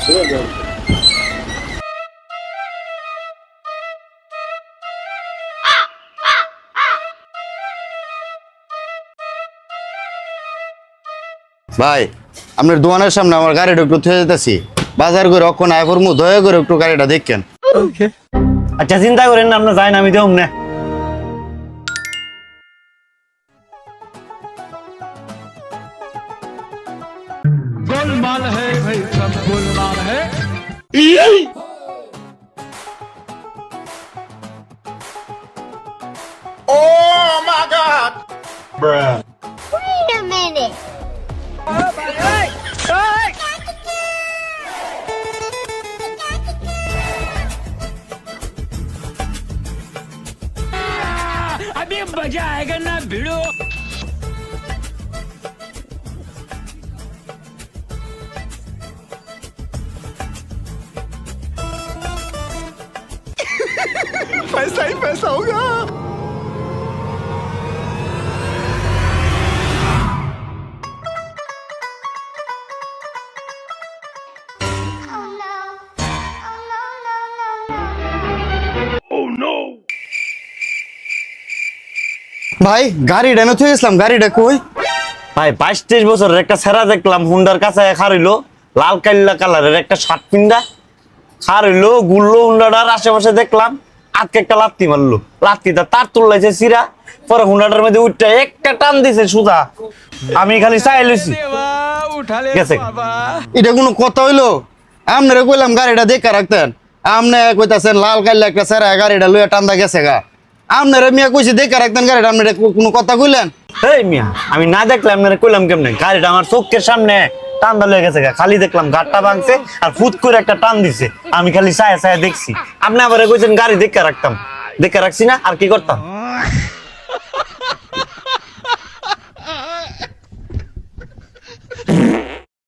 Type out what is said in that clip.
ভাই আপনার দোকানের সামনে আমার গাড়িটা একটু থুয়ে যেতেছি, বাজার করে অক্ষণ আয় করবো, দয়া করে একটু গাড়িটা দেখেন। আচ্ছা চিন্তা করেন না, আপনার যাই না, আমি দেব না। गोलमाल है भाई, सब गोलमाल है। Wait a minute. अभी मजा आएगा ना भिड़ो। पैसा ही पैसा होगा। Oh no. Oh no, no, no, no. Oh no। ভাই গাড়িটা না থুয়ে গেছিলাম, গাড়িটা কই? ভাই 22-23 বছরের একটা ছেঁড়া দেখলাম হুন্ডার কাছে খারিলো, লাল কাল্লা কালারের একটা শার্ট পিন্দা খারিলো, গুল্লো হুন্ডাটার আশেপাশে দেখলাম, আজকে একটা লাত্তি মারলো, লাত্তিটা তার তুললাইছে সিরা, পরে হুন্ডাটার মধ্যে উঠটা একটা টান দিছে সুদা, আমি খালি চাই লইছি उठा ले গেছে। बाबा। এটা কোনো কথা হইলো? আপনারা কইলাম গাড়িটা দেখে রাখতেন, আপনি কইতাছেন লাল কাল্লা একটা ছেড়া গাড়িটা লইয়া টান্দা গেছে গা। আপনারা মিয়া কইছি দেখে রাখতেন গাড়িটা, আপনারা কোনো কথা কইলেন? এই মিয়া আমি না দেখলাম না কইলাম কেমনে, গাড়িটা আমার চোখের সামনে টান্দা লয়ে গেছে গা, খালি দেখলাম গাড়টা ভাঙছে আর ফুট করে একটা টান দিছে, আমি খালি চায়া চায়া দেখছি। আপনি আবার কইছেন গাড়ি দেখে রাখতাম, দেখে রাখছি না, আর কি করতাম?